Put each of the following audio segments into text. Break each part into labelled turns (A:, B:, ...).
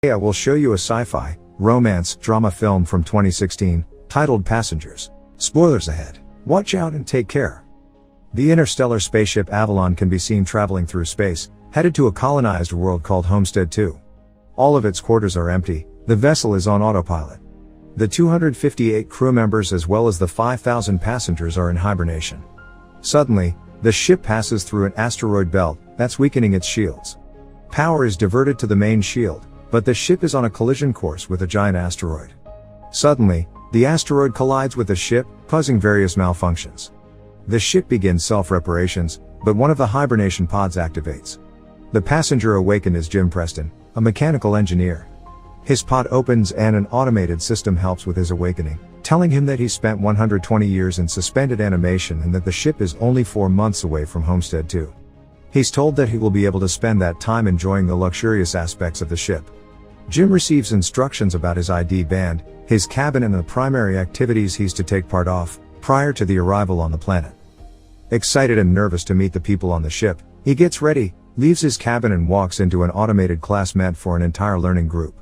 A: I will show you a sci-fi, romance, drama film from 2016, titled Passengers. Spoilers ahead. Watch out and take care. The interstellar spaceship Avalon can be seen traveling through space, headed to a colonized world called Homestead 2. All of its quarters are empty, the vessel is on autopilot. The 258 crew members as well as the 5,000 passengers are in hibernation. Suddenly, the ship passes through an asteroid belt that's weakening its shields. Power is diverted to the main shield, but the ship is on a collision course with a giant asteroid. Suddenly, the asteroid collides with the ship, causing various malfunctions. The ship begins self-reparations, but one of the hibernation pods activates. The passenger awakened is Jim Preston, a mechanical engineer. His pod opens and an automated system helps with his awakening, telling him that he spent 120 years in suspended animation and that the ship is only 4 months away from Homestead 2. He's told that he will be able to spend that time enjoying the luxurious aspects of the ship. Jim receives instructions about his ID band, his cabin and the primary activities he's to take part of, prior to the arrival on the planet. Excited and nervous to meet the people on the ship, he gets ready, leaves his cabin and walks into an automated class meant for an entire learning group.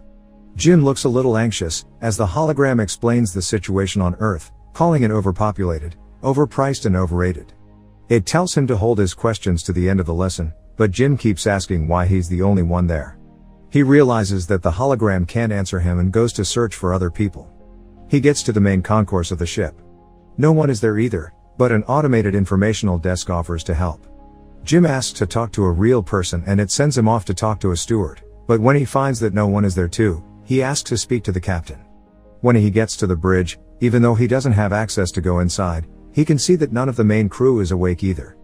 A: Jim looks a little anxious, as the hologram explains the situation on Earth, calling it overpopulated, overpriced and overrated. It tells him to hold his questions to the end of the lesson, but Jim keeps asking why he's the only one there. He realizes that the hologram can't answer him and goes to search for other people. He gets to the main concourse of the ship. No one is there either, but an automated informational desk offers to help. Jim asks to talk to a real person and it sends him off to talk to a steward, but when he finds that no one is there too, he asks to speak to the captain. When he gets to the bridge, even though he doesn't have access to go inside, he can see that none of the main crew is awake either.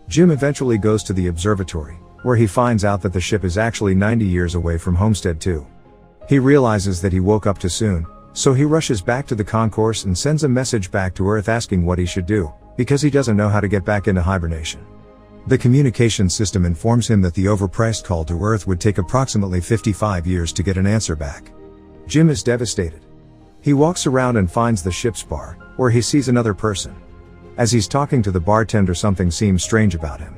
A: Jim eventually goes to the observatory, where he finds out that the ship is actually 90 years away from Homestead 2. He realizes that he woke up too soon, so he rushes back to the concourse and sends a message back to Earth asking what he should do, because he doesn't know how to get back into hibernation. The communication system informs him that the overpriced call to Earth would take approximately 55 years to get an answer back. Jim is devastated. He walks around and finds the ship's bar, where he sees another person. As he's talking to the bartender, something seems strange about him.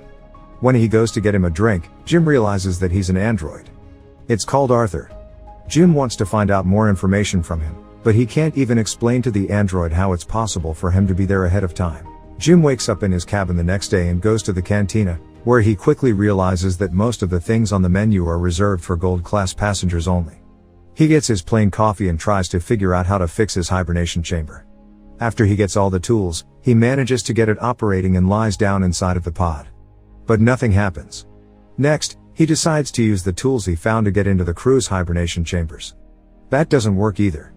A: When he goes to get him a drink, Jim realizes that he's an android. It's called Arthur. Jim wants to find out more information from him, but he can't even explain to the android how it's possible for him to be there ahead of time. Jim wakes up in his cabin the next day and goes to the cantina, where he quickly realizes that most of the things on the menu are reserved for gold-class passengers only. He gets his plain coffee and tries to figure out how to fix his hibernation chamber. After he gets all the tools, he manages to get it operating and lies down inside of the pod. But nothing happens. Next, he decides to use the tools he found to get into the crew's hibernation chambers. That doesn't work either.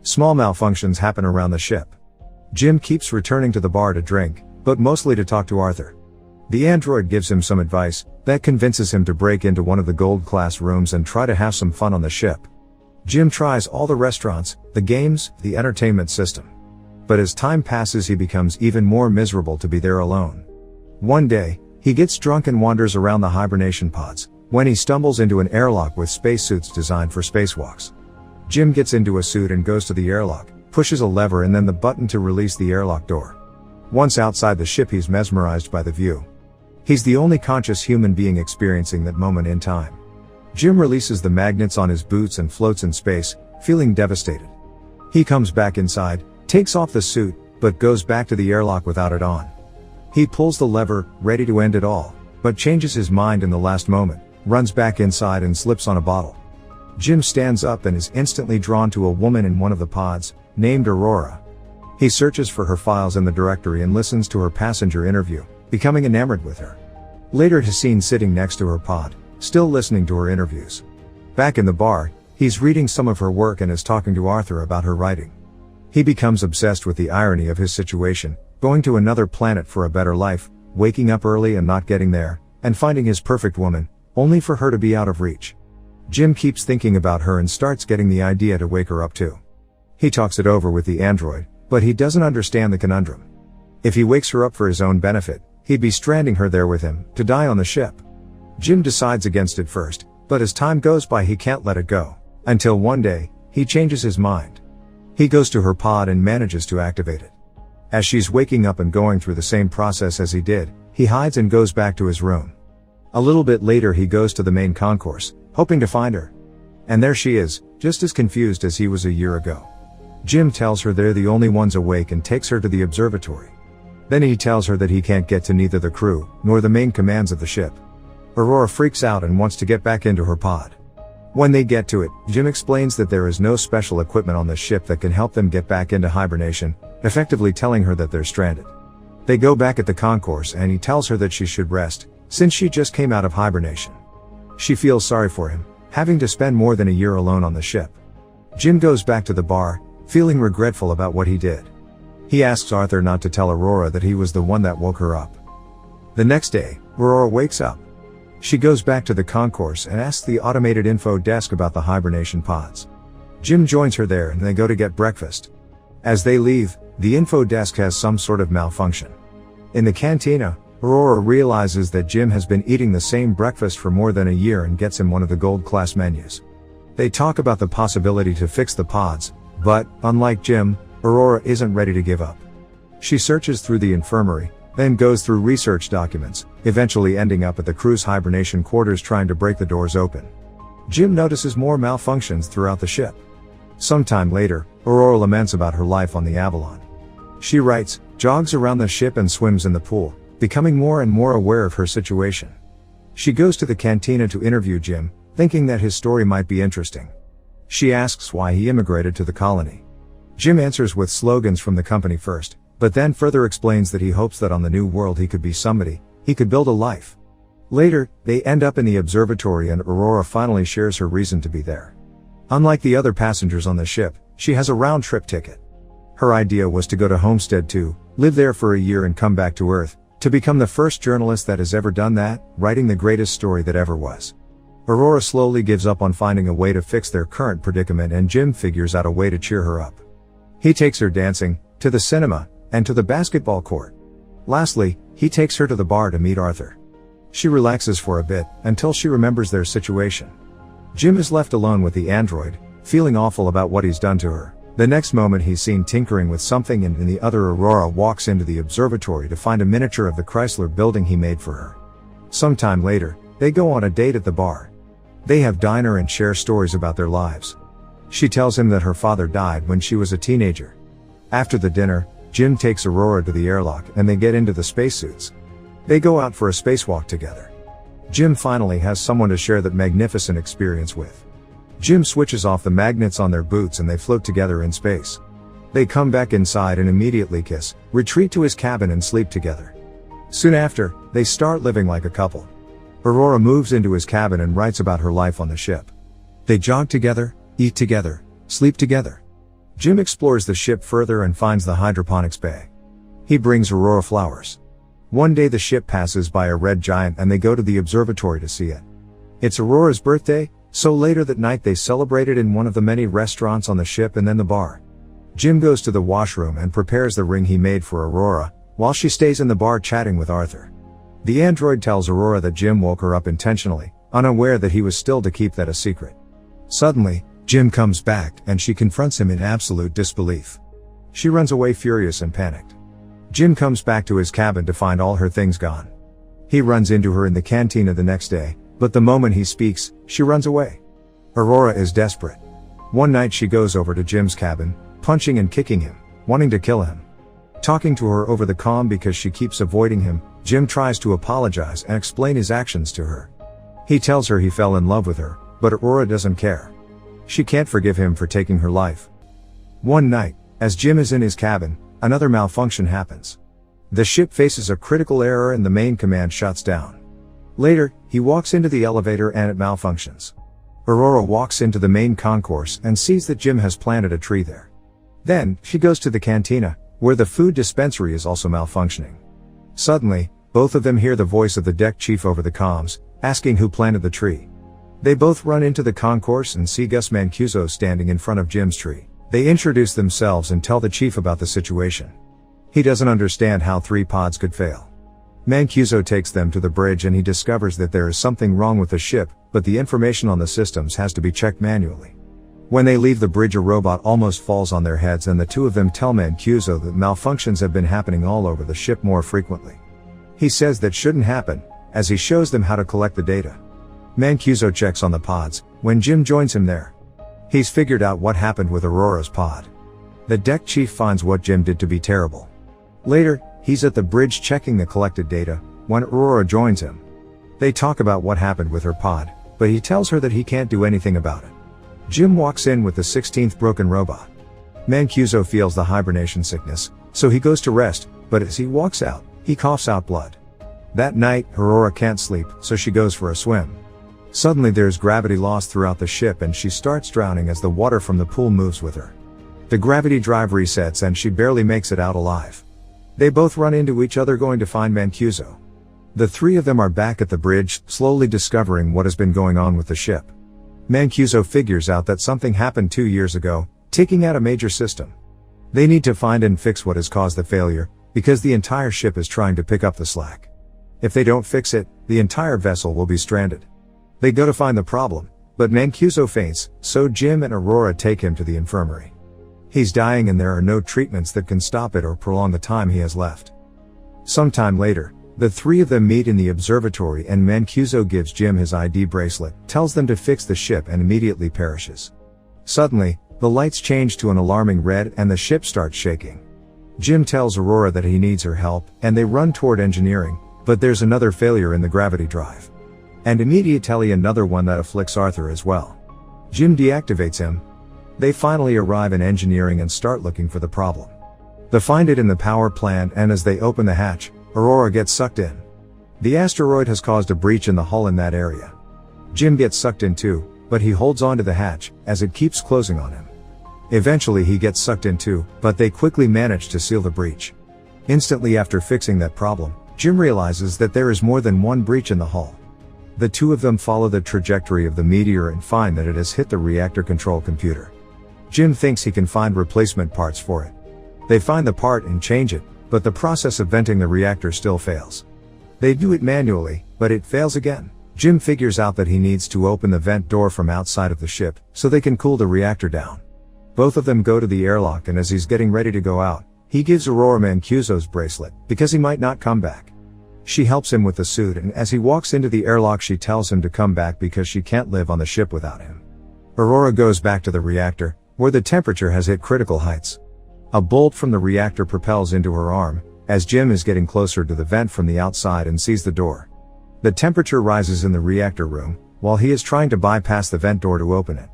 A: Small malfunctions happen around the ship. Jim keeps returning to the bar to drink, but mostly to talk to Arthur. The android gives him some advice that convinces him to break into one of the gold-class rooms and try to have some fun on the ship. Jim tries all the restaurants, the games, the entertainment system. But as time passes, he becomes even more miserable to be there alone. One day, he gets drunk and wanders around the hibernation pods, when he stumbles into an airlock with spacesuits designed for spacewalks. Jim gets into a suit and goes to the airlock, pushes a lever and then the button to release the airlock door. Once outside the ship, he's mesmerized by the view. He's the only conscious human being experiencing that moment in time. Jim releases the magnets on his boots and floats in space, feeling devastated. He comes back inside, takes off the suit, but goes back to the airlock without it on. He pulls the lever, ready to end it all, but changes his mind in the last moment, runs back inside and slips on a bottle. Jim stands up and is instantly drawn to a woman in one of the pods, named Aurora. He searches for her files in the directory and listens to her passenger interview, becoming enamored with her. Later he's seen sitting next to her pod, still listening to her interviews. Back in the bar, he's reading some of her work and is talking to Arthur about her writing. He becomes obsessed with the irony of his situation, going to another planet for a better life, waking up early and not getting there, and finding his perfect woman, only for her to be out of reach. Jim keeps thinking about her and starts getting the idea to wake her up too. He talks it over with the android, but he doesn't understand the conundrum. If he wakes her up for his own benefit, he'd be stranding her there with him, to die on the ship. Jim decides against it first, but as time goes by he can't let it go, until one day, he changes his mind. He goes to her pod and manages to activate it. As she's waking up and going through the same process as he did, he hides and goes back to his room. A little bit later he goes to the main concourse, hoping to find her. And there she is, just as confused as he was a year ago. Jim tells her they're the only ones awake and takes her to the observatory. Then he tells her that he can't get to neither the crew, nor the main commands of the ship. Aurora freaks out and wants to get back into her pod. When they get to it, Jim explains that there is no special equipment on the ship that can help them get back into hibernation, effectively telling her that they're stranded. They go back at the concourse and he tells her that she should rest, since she just came out of hibernation. She feels sorry for him, having to spend more than a year alone on the ship. Jim goes back to the bar, feeling regretful about what he did. He asks Arthur not to tell Aurora that he was the one that woke her up. The next day, Aurora wakes up. She goes back to the concourse and asks the automated info desk about the hibernation pods. Jim joins her there and they go to get breakfast. As they leave, the info desk has some sort of malfunction. In the cantina, Aurora realizes that Jim has been eating the same breakfast for more than a year and gets him one of the gold class menus. They talk about the possibility to fix the pods, but, unlike Jim, Aurora isn't ready to give up. She searches through the infirmary, then goes through research documents, eventually ending up at the crew's hibernation quarters trying to break the doors open. Jim notices more malfunctions throughout the ship. Sometime later, Aurora laments about her life on the Avalon. She writes, jogs around the ship and swims in the pool, becoming more and more aware of her situation. She goes to the cantina to interview Jim, thinking that his story might be interesting. She asks why he immigrated to the colony. Jim answers with slogans from the company first, but then further explains that he hopes that on the new world he could be somebody, he could build a life. Later, they end up in the observatory and Aurora finally shares her reason to be there. Unlike the other passengers on the ship, she has a round-trip ticket. Her idea was to go to Homestead to live there for a year and come back to Earth, to become the first journalist that has ever done that, writing the greatest story that ever was. Aurora slowly gives up on finding a way to fix their current predicament and Jim figures out a way to cheer her up. He takes her dancing, to the cinema, and to the basketball court. Lastly, he takes her to the bar to meet Arthur. She relaxes for a bit, until she remembers their situation. Jim is left alone with the android, feeling awful about what he's done to her. The next moment he's seen tinkering with something and in the other Aurora walks into the observatory to find a miniature of the Chrysler building he made for her. Sometime later, they go on a date at the bar. They have dinner and share stories about their lives. She tells him that her father died when she was a teenager. After the dinner, Jim takes Aurora to the airlock and they get into the spacesuits. They go out for a spacewalk together. Jim finally has someone to share that magnificent experience with. Jim switches off the magnets on their boots and they float together in space. They come back inside and immediately kiss, retreat to his cabin and sleep together. Soon after, they start living like a couple. Aurora moves into his cabin and writes about her life on the ship. They jog together, eat together, sleep together. Jim explores the ship further and finds the hydroponics bay. He brings Aurora flowers. One day the ship passes by a red giant and they go to the observatory to see it. It's Aurora's birthday, so later that night they celebrate it in one of the many restaurants on the ship and then the bar. Jim goes to the washroom and prepares the ring he made for Aurora, while she stays in the bar chatting with Arthur. The android tells Aurora that Jim woke her up intentionally, unaware that he was still to keep that a secret. Suddenly, Jim comes back and she confronts him in absolute disbelief. She runs away furious and panicked. Jim comes back to his cabin to find all her things gone. He runs into her in the cantina the next day, but the moment he speaks, she runs away. Aurora is desperate. One night she goes over to Jim's cabin, punching and kicking him, wanting to kill him. Talking to her over the comm because she keeps avoiding him, Jim tries to apologize and explain his actions to her. He tells her he fell in love with her, but Aurora doesn't care. She can't forgive him for taking her life. One night, as Jim is in his cabin, another malfunction happens. The ship faces a critical error and the main command shuts down. Later, he walks into the elevator and it malfunctions. Aurora walks into the main concourse and sees that Jim has planted a tree there. Then, she goes to the cantina, where the food dispensary is also malfunctioning. Suddenly, both of them hear the voice of the deck chief over the comms, asking who planted the tree. They both run into the concourse and see Gus Mancuso standing in front of Jim's tree. They introduce themselves and tell the chief about the situation. He doesn't understand how 3 pods could fail. Mancuso takes them to the bridge and he discovers that there is something wrong with the ship, but the information on the systems has to be checked manually. When they leave the bridge, a robot almost falls on their heads and the two of them tell Mancuso that malfunctions have been happening all over the ship more frequently. He says that shouldn't happen, as he shows them how to collect the data. Mancuso checks on the pods, when Jim joins him there. He's figured out what happened with Aurora's pod. The deck chief finds what Jim did to be terrible. Later, he's at the bridge checking the collected data, when Aurora joins him. They talk about what happened with her pod, but he tells her that he can't do anything about it. Jim walks in with the 16th broken robot. Mancuso feels the hibernation sickness, so he goes to rest, but as he walks out, he coughs out blood. That night, Aurora can't sleep, so she goes for a swim. Suddenly there's gravity loss throughout the ship and she starts drowning as the water from the pool moves with her. The gravity drive resets and she barely makes it out alive. They both run into each other going to find Mancuso. The three of them are back at the bridge, slowly discovering what has been going on with the ship. Mancuso figures out that something happened 2 years ago, taking out a major system. They need to find and fix what has caused the failure, because the entire ship is trying to pick up the slack. If they don't fix it, the entire vessel will be stranded. They go to find the problem, but Mancuso faints, so Jim and Aurora take him to the infirmary. He's dying and there are no treatments that can stop it or prolong the time he has left. Sometime later, the three of them meet in the observatory and Mancuso gives Jim his ID bracelet, tells them to fix the ship and immediately perishes. Suddenly, the lights change to an alarming red and the ship starts shaking. Jim tells Aurora that he needs her help, and they run toward engineering, but there's another failure in the gravity drive. And immediately another one that afflicts Arthur as well. Jim deactivates him. They finally arrive in engineering and start looking for the problem. They find it in the power plant and as they open the hatch, Aurora gets sucked in. The asteroid has caused a breach in the hull in that area. Jim gets sucked in too, but he holds on to the hatch, as it keeps closing on him. Eventually he gets sucked in too, but they quickly manage to seal the breach. Instantly after fixing that problem, Jim realizes that there is more than one breach in the hull. The two of them follow the trajectory of the meteor and find that it has hit the reactor control computer. Jim thinks he can find replacement parts for it. They find the part and change it, but the process of venting the reactor still fails. They do it manually, but it fails again. Jim figures out that he needs to open the vent door from outside of the ship, so they can cool the reactor down. Both of them go to the airlock and as he's getting ready to go out, he gives Aurora Mancuso's bracelet, because he might not come back. She helps him with the suit and as he walks into the airlock she tells him to come back because she can't live on the ship without him. Aurora goes back to the reactor, where the temperature has hit critical heights. A bolt from the reactor propels into her arm, as Jim is getting closer to the vent from the outside and sees the door. The temperature rises in the reactor room, while he is trying to bypass the vent door to open it.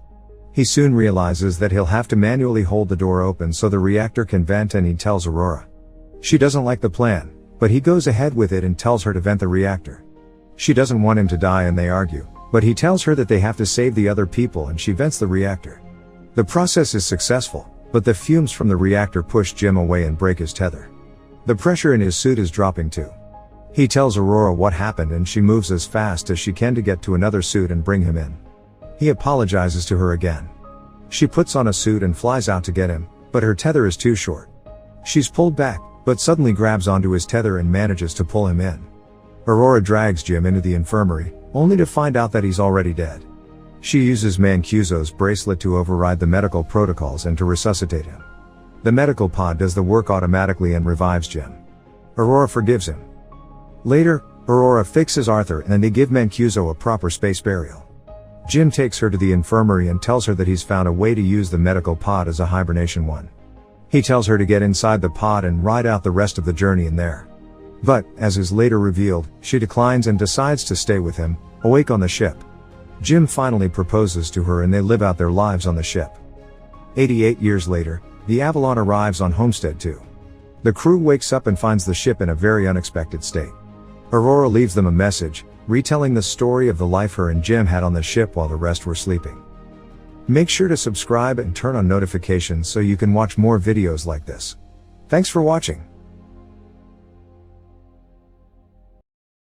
A: He soon realizes that he'll have to manually hold the door open so the reactor can vent and he tells Aurora. She doesn't like the plan, but he goes ahead with it and tells her to vent the reactor. She doesn't want him to die and they argue, but he tells her that they have to save the other people and she vents the reactor. The process is successful, but the fumes from the reactor push Jim away and break his tether. The pressure in his suit is dropping too. He tells Aurora what happened and she moves as fast as she can to get to another suit and bring him in. He apologizes to her again. She puts on a suit and flies out to get him, but her tether is too short. She's pulled back, but suddenly grabs onto his tether and manages to pull him in. Aurora drags Jim into the infirmary, only to find out that he's already dead. She uses Mancuso's bracelet to override the medical protocols and to resuscitate him. The medical pod does the work automatically and revives Jim. Aurora forgives him. Later, Aurora fixes Arthur and they give Mancuso a proper space burial. Jim takes her to the infirmary and tells her that he's found a way to use the medical pod as a hibernation one. He tells her to get inside the pod and ride out the rest of the journey in there. But, as is later revealed, she declines and decides to stay with him, awake on the ship. Jim finally proposes to her and they live out their lives on the ship. 88 years later, the Avalon arrives on Homestead too. The crew wakes up and finds the ship in a very unexpected state. Aurora leaves them a message, retelling the story of the life her and Jim had on the ship while the rest were sleeping. Make sure to subscribe and turn on notifications so you can watch more videos like this. Thanks for watching.